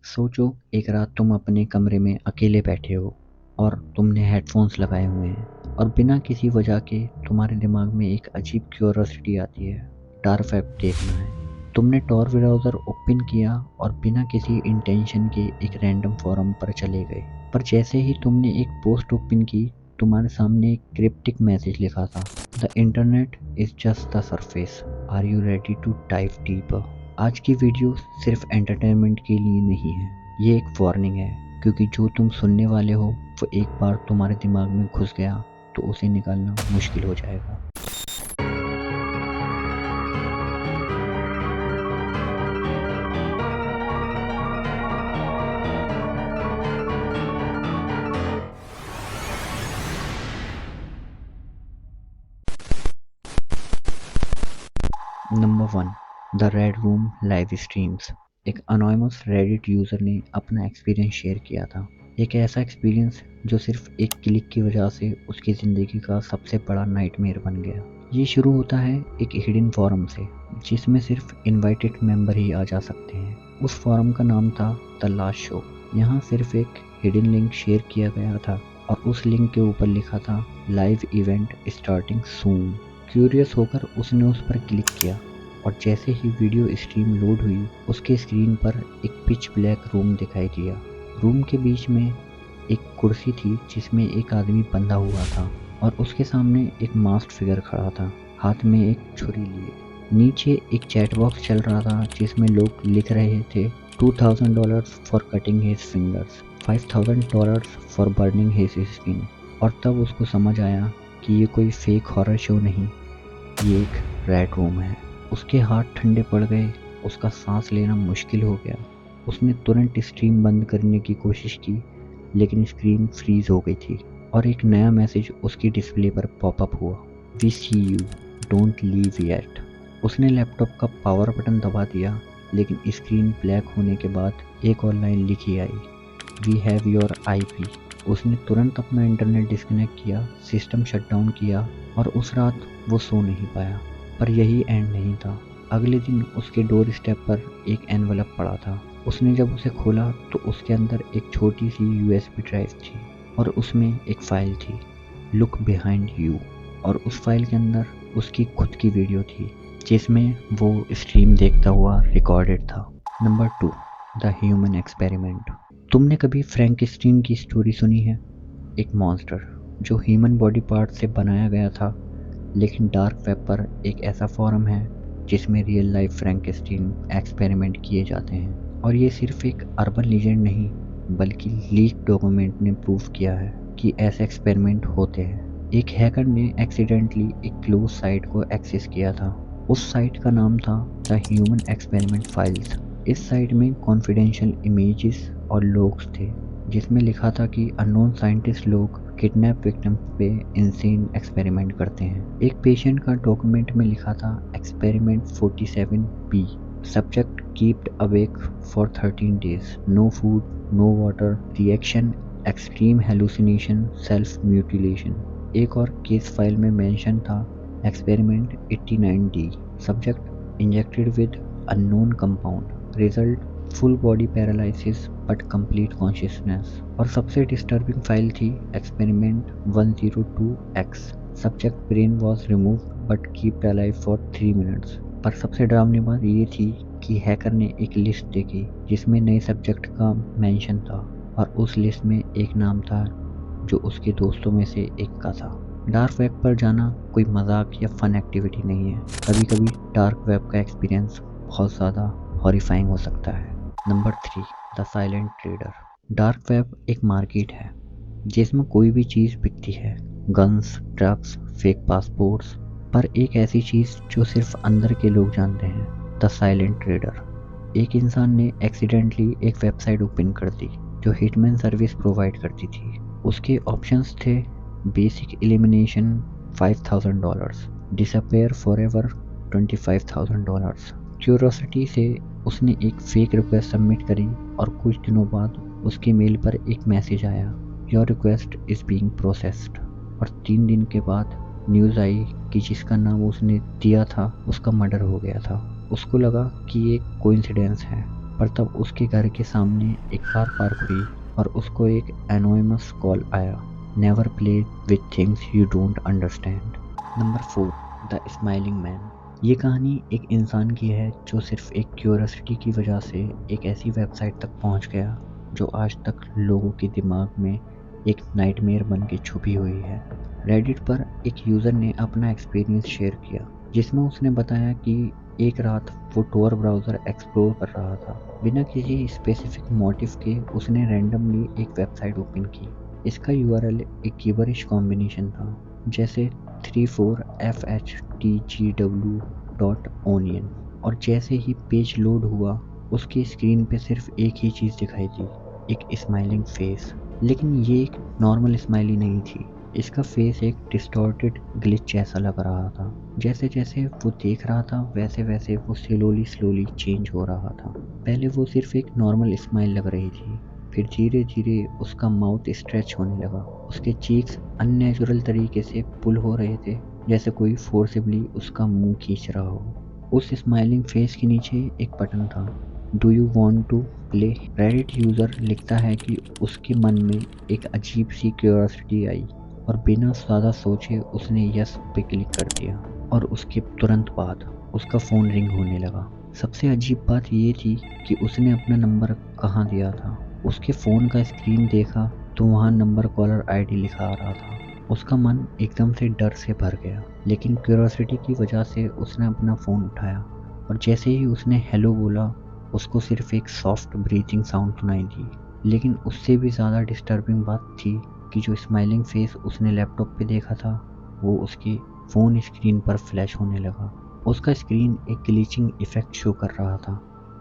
सोचो एक रात तुम अपने कमरे में अकेले बैठे हो और तुमने हेडफोन्स लगाए हुए हैं और बिना किसी वजह के तुम्हारे दिमाग में एक अजीब क्यूरोसिटी आती है। डार्क वेब देखना है। तुमने टॉर ब्राउज़र ओपन किया और बिना किसी इंटेंशन के एक रैंडम फोरम पर चले गए। पर जैसे ही तुमने एक पोस्ट ओपन की, तुम्हारे सामने एक क्रिप्टिक मैसेज लिखा था, the internet is just the surface, are you ready to dive deeper. आज की वीडियो सिर्फ एंटरटेनमेंट के लिए नहीं है, ये एक वार्निंग है, क्योंकि जो तुम सुनने वाले हो वो एक बार तुम्हारे दिमाग में घुस गया तो उसे निकालना मुश्किल हो जाएगा। Number 1, the red room live streams. एक अनोनिमस रेडिट यूज़र ने अपना एक्सपीरियंस शेयर किया था। एक ऐसा एक्सपीरियंस जो सिर्फ एक क्लिक की वजह से उसकी ज़िंदगी का सबसे बड़ा नाइटमेयर बन गया। ये शुरू होता है एक हिडन फोरम से, जिसमें सिर्फ इनवाइटेड मेंबर ही आ जा सकते हैं। उस फोरम का नाम था द लास्ट शो। यहाँ सिर्फ एक हिडन लिंक शेयर किया गया था और उस लिंक के ऊपर लिखा था लाइव इवेंट स्टार्टिंग सून। क्यूरियस होकर उसने उस पर क्लिक किया और जैसे ही वीडियो स्ट्रीम लोड हुई, उसके स्क्रीन पर एक पिच ब्लैक रूम दिखाई दिया। रूम के बीच में एक कुर्सी थी जिसमें एक आदमी बंधा हुआ था और उसके सामने एक मास्क्ड फिगर खड़ा था, हाथ में एक छुरी लिए। नीचे एक चैट बॉक्स चल रहा था जिसमें लोग लिख रहे थे $2000 for cutting his fingers, $5000 for burning his skin. और तब उसको समझ आया कि ये कोई फेक हॉरर शो नहीं, ये एक रेड रूम है। उसके हाथ ठंडे पड़ गए, उसका सांस लेना मुश्किल हो गया। उसने तुरंत स्ट्रीम बंद करने की कोशिश की, लेकिन स्क्रीन फ्रीज हो गई थी और एक नया मैसेज उसकी डिस्प्ले पर पॉपअप हुआ, we see you, don't leave yet. उसने लैपटॉप का पावर बटन दबा दिया, लेकिन स्क्रीन ब्लैक होने के बाद एक और लाइन लिखी आई, वी हैव योर आईपी। उसने तुरंत अपना इंटरनेट डिस्कनेक्ट किया, सिस्टम शट डाउन किया और उस रात वो सो नहीं पाया। पर यही एंड नहीं था। अगले दिन उसके डोर स्टेप पर एक एनवलप पड़ा था। उसने जब उसे खोला तो उसके अंदर एक छोटी सी यूएसबी ड्राइव थी और उसमें एक फाइल थी, लुक बिहाइंड यू। और उस फाइल के अंदर उसकी खुद की वीडियो थी जिसमें वो स्ट्रीम देखता हुआ रिकॉर्डेड था। Number 2, the human experiment. तुमने कभी फ्रैंकेस्टीन की स्टोरी सुनी है? एक मॉन्स्टर जो ह्यूमन बॉडी पार्ट से बनाया गया था। लेकिन डार्क वेब पर एक ऐसा फोरम है जिसमें रियल लाइफ फ्रैंकेस्टीन एक्सपेरिमेंट किए जाते हैं। और ये सिर्फ एक अर्बन लीजेंड नहीं, बल्कि लीक डॉक्यूमेंट ने प्रूव किया है कि ऐसे एक्सपेरिमेंट होते हैं। एक हैकर ने एक्सीडेंटली एक क्लोज साइट को एक्सेस किया था। उस साइट का नाम था द ह्यूमन एक्सपेरिमेंट फाइल्स। इस साइट में कॉन्फिडेंशियल इमेजेस और लोग्स थे, जिसमें लिखा था कि अननोन साइंटिस्ट लोग किडनैप विक्टिम पे इंसेन एक्सपेरिमेंट करते हैं। एक पेशेंट का डॉक्यूमेंट में लिखा था experiment 47B, subject kept awake for 13 days, no food, no water, reaction, extreme hallucination, self mutilation. एक और केस फाइल में मेंशन था experiment 89D, subject injected with unknown compound, result full body paralysis but complete consciousness. और सबसे disturbing file थी experiment 102X, subject brain was remove but keeped alive for 3 minutes. पर सबसे डरावनी बात ये थी कि हैकर ने एक लिस्ट देखी जिसमें नए सब्जेक्ट का मेंशन था और उस लिस्ट में एक नाम था जो उसके दोस्तों में से एक का था। डार्क वेब पर जाना कोई मजाक या फन एक्टिविटी नहीं है। कभी कभी डार्क वेब का एक्सपीरियंस बहुत ज़्यादा हॉरिफाइंग हो सकता है। Number 3, the silent trader. Dark web एक मार्केट है जिसमें कोई भी चीज़ बिकती है, गन्स, ड्रग्स, फेक पासपोर्ट्स। पर एक ऐसी चीज़ जो सिर्फ अंदर के लोग जानते हैं, द साइलेंट ट्रेडर। एक इंसान ने एक्सीडेंटली एक वेबसाइट ओपन कर दी जो हिटमैन सर्विस प्रोवाइड करती थी। उसके ऑप्शंस थे basic elimination $5000, disappear forever $25,000। Curiosity से उसने एक फेक रिक्वेस्ट सबमिट करी और कुछ दिनों बाद उसके मेल पर एक मैसेज आया, your request is being processed. और 3 दिन के बाद न्यूज़ आई कि जिसका नाम उसने दिया था उसका मर्डर हो गया था। उसको लगा कि ये कोइंसिडेंस है, पर तब उसके घर के सामने एक कार पार्क हुई और उसको एक एनोनिमस कॉल आया, never play with things you don't understand. Number 4, the smiling man. ये कहानी एक इंसान की है जो सिर्फ एक क्यूरियोसिटी की वजह से एक ऐसी वेबसाइट तक पहुंच गया जो आज तक लोगों के दिमाग में एक नाइटमेयर बन के छुपी हुई है। रेडिट पर एक यूज़र ने अपना एक्सपीरियंस शेयर किया जिसमें उसने बताया कि एक रात वो टोर ब्राउज़र एक्सप्लोर कर रहा था। बिना किसी स्पेसिफिक मोटिव के उसने रैंडमली एक वेबसाइट ओपन की। इसका यूआरएल एक गिबरिश कॉम्बिनेशन था, जैसे 34fhtgw.onion, और जैसे ही पेज लोड हुआ उसकी स्क्रीन पे सिर्फ एक ही चीज़ दिखाई दी, एक स्माइलिंग फेस। लेकिन ये एक नॉर्मल स्माइली नहीं थी, इसका फेस एक डिस्टॉर्टेड ग्लिच जैसा लग रहा था। जैसे जैसे वो देख रहा था वैसे वैसे वो स्लोली चेंज हो रहा था। पहले वो सिर्फ एक नॉर्मल स्माइल लग रही थी, फिर धीरे धीरे उसका माउथ स्ट्रेच होने लगा, उसके चीक्स अननेचुरल तरीके से पुल हो रहे थे, जैसे कोई फोर्सिबली उसका मुंह खींच रहा हो। उस स्माइलिंग फेस के नीचे एक बटन था, do you want to play. Reddit user लिखता है कि उसके मन में एक अजीब सी क्यूरियोसिटी आई और बिना ज़्यादा सोचे उसने यस पे क्लिक कर दिया और उसके तुरंत बाद उसका फ़ोन रिंग होने लगा। सबसे अजीब बात ये थी कि उसने अपना नंबर कहाँ दिया था। उसके फ़ोन का स्क्रीन देखा तो वहाँ नंबर कॉलर आईडी लिखा आ रहा था। उसका मन एकदम से डर से भर गया, लेकिन क्यूरियोसिटी की वजह से उसने अपना फ़ोन उठाया और जैसे ही उसने हेलो बोला उसको सिर्फ एक सॉफ्ट ब्रीथिंग साउंड सुनाई दी। लेकिन उससे भी ज़्यादा डिस्टर्बिंग बात थी कि जो स्माइलिंग फेस उसने लैपटॉप पे देखा था वो उसकी फ़ोन स्क्रीन पर फ्लैश होने लगा। उसका स्क्रीन एक ग्लिचिंग इफेक्ट शो कर रहा था,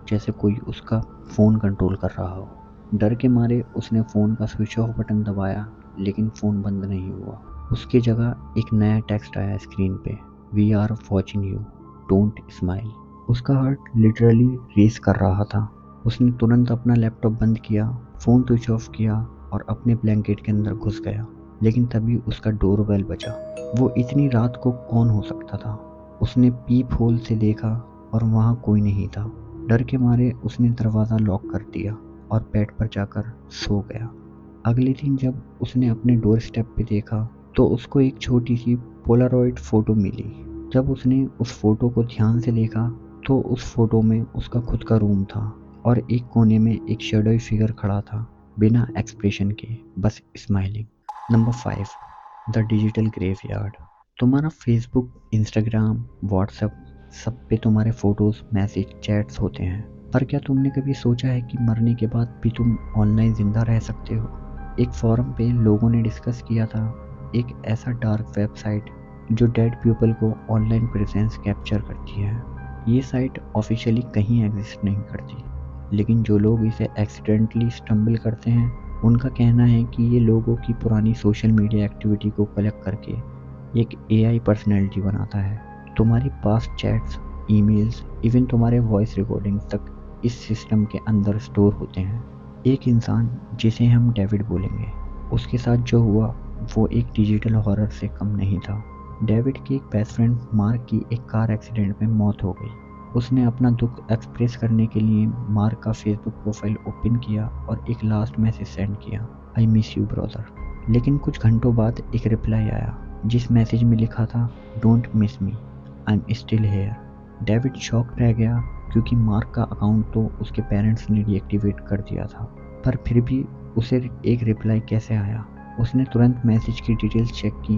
जैसे कोई उसका फ़ोन कंट्रोल कर रहा हो। डर के मारे उसने फ़ोन का स्विच ऑफ बटन दबाया, लेकिन फ़ोन बंद नहीं हुआ। उसकी जगह एक नया टेक्स्ट आया स्क्रीन पे, we are watching you, don't smile. उसका हार्ट लिटरली रेस कर रहा था। उसने तुरंत अपना लैपटॉप बंद किया, फ़ोन स्विच ऑफ किया और अपने ब्लैंकेट के अंदर घुस गया। लेकिन तभी उसका डोरबेल बजा। वो इतनी रात को कौन हो सकता था? उसने पीप होल से देखा और वहाँ कोई नहीं था। डर के मारे उसने दरवाज़ा लॉक कर दिया और बेड पर जाकर सो गया। अगले दिन जब उसने अपने डोर स्टेप पे देखा तो उसको एक छोटी सी पोलारॉइड फ़ोटो मिली। जब उसने उस फ़ोटो को ध्यान से देखा तो उस फ़ोटो में उसका खुद का रूम था और एक कोने में एक शैडोई फिगर खड़ा था, बिना एक्सप्रेशन के, बस smiling. Number 5, the digital graveyard. तुम्हारा फेसबुक, इंस्टाग्राम, व्हाट्सएप, सब पे तुम्हारे फ़ोटोज़, मैसेज, चैट्स होते हैं। पर क्या तुमने कभी सोचा है कि मरने के बाद भी तुम ऑनलाइन ज़िंदा रह सकते हो? एक फोरम पे लोगों ने डिस्कस किया था एक ऐसा डार्क वेबसाइट जो डेड पीपल को ऑनलाइन प्रेजेंस कैप्चर करती है। ये साइट ऑफिशियली कहीं एग्जिस्ट नहीं करती, लेकिन जो लोग इसे एक्सीडेंटली स्टम्बल करते हैं उनका कहना है कि ये लोगों की पुरानी सोशल मीडिया एक्टिविटी को कलेक्ट करके एक एआई पर्सनैलिटी बनाता है। तुम्हारी पास्ट चैट्स, ईमेल्स, इवन तुम्हारे वॉइस रिकॉर्डिंग्स तक इस सिस्टम के अंदर स्टोर होते हैं। एक इंसान जिसे हम डेविड बोलेंगे, उसके साथ जो हुआ वो एक डिजिटल हॉरर से कम नहीं था। डेविड की एक बेस्ट फ्रेंड मार्क की एक कार एक्सीडेंट में मौत हो गई। उसने अपना दुख एक्सप्रेस करने के लिए मार्क का फेसबुक प्रोफाइल ओपन किया और एक लास्ट मैसेज सेंड किया, आई मिस यू ब्रदर। लेकिन कुछ घंटों बाद एक रिप्लाई आया जिस मैसेज में लिखा था, don't miss me, I am still here. David shock रह गया क्योंकि मार्क का अकाउंट तो उसके पेरेंट्स ने डीएक्टिवेट कर दिया था, पर फिर भी उसे एक रिप्लाई कैसे आया? उसने तुरंत मैसेज की डिटेल्स चेक की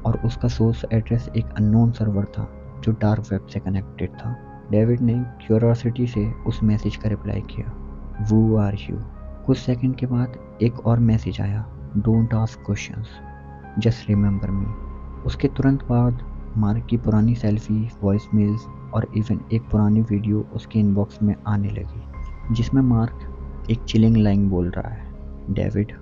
और उसका सोर्स एड्रेस एक अननोन सर्वर था जो डार्क वेब से कनेक्टेड था। डेविड ने क्यूरियोसिटी से उस मैसेज का रिप्लाई किया, वो आर यू। कुछ सेकंड के बाद एक और मैसेज आया, don't ask questions, just remember मी। उसके तुरंत बाद मार्क की पुरानी सेल्फी, वॉइस मेल्स और इवन एक पुरानी वीडियो उसके इनबॉक्स में आने लगी जिसमें मार्क एक चिलिंग लाइन बोल रहा है, डेविड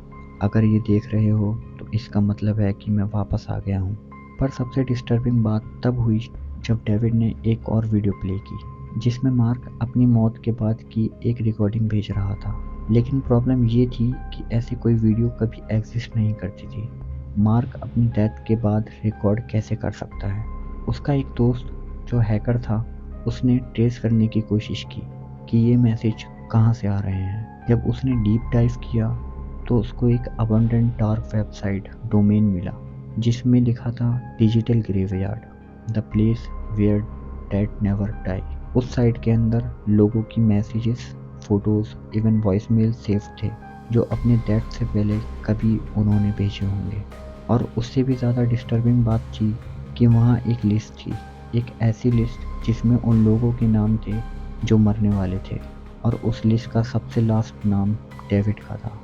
अगर ये देख रहे हो तो इसका मतलब है कि मैं वापस आ गया हूँ। पर सबसे डिस्टर्बिंग बात तब हुई जब डेविड ने एक और वीडियो प्ले की जिसमें मार्क अपनी मौत के बाद की एक रिकॉर्डिंग भेज रहा था। लेकिन प्रॉब्लम ये थी कि ऐसी कोई वीडियो कभी एग्जिस्ट नहीं करती थी। मार्क अपनी डेथ के बाद रिकॉर्ड कैसे कर सकता है? उसका एक दोस्त जो हैकर था उसने ट्रेस करने की कोशिश की कि ये मैसेज कहाँ से आ रहे हैं। जब उसने डीप डाइव किया तो उसको एक अबंडेंट डार्क वेबसाइट डोमेन मिला जिसमें लिखा था digital graveyard, the place where dead never die. उस साइट के अंदर लोगों की messages, photos, even voicemail save थे जो अपने डेथ से पहले कभी उन्होंने भेजे होंगे। और उससे भी ज़्यादा डिस्टर्बिंग बात थी कि वहाँ एक लिस्ट थी, एक ऐसी लिस्ट जिसमें उन लोगों के नाम थे जो मरने वाले थे, और उस लिस्ट का सबसे लास्ट नाम डेविड का था।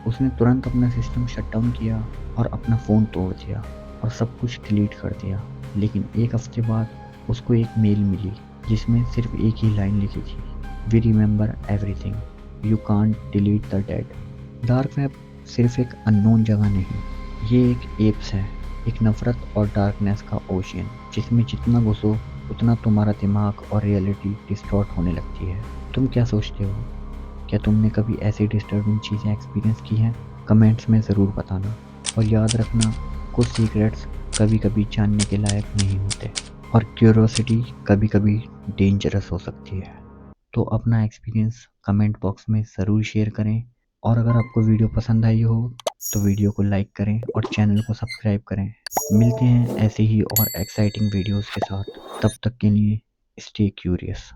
उसने तुरंत अपना सिस्टम शट डाउन किया और अपना फ़ोन तोड़ दिया और सब कुछ डिलीट कर दिया। लेकिन एक हफ्ते बाद उसको एक मेल मिली जिसमें सिर्फ एक ही लाइन लिखी थी, we remember everything, you can't delete the dead. Dark web सिर्फ एक अननोन जगह नहीं, ये एक एप्स है, एक नफ़रत और डार्कनेस का ओशियन जिसमें जितना घुसो उतना तुम्हारा दिमाग और रियलिटी डिस्टॉर्ट होने लगती है। तुम क्या सोचते हो? क्या तुमने कभी ऐसी डिस्टर्बिंग चीज़ें एक्सपीरियंस की हैं? कमेंट्स में ज़रूर बताना। और याद रखना, कुछ सीक्रेट्स कभी कभी जानने के लायक नहीं होते, और क्यूरोसिटी कभी कभी डेंजरस हो सकती है। तो अपना एक्सपीरियंस कमेंट बॉक्स में ज़रूर शेयर करें, और अगर आपको वीडियो पसंद आई हो तो वीडियो को लाइक करें और चैनल को सब्सक्राइब करें। मिलते हैं ऐसे ही और एक्साइटिंग वीडियोस के साथ, तब तक के लिए स्टे क्यूरियस।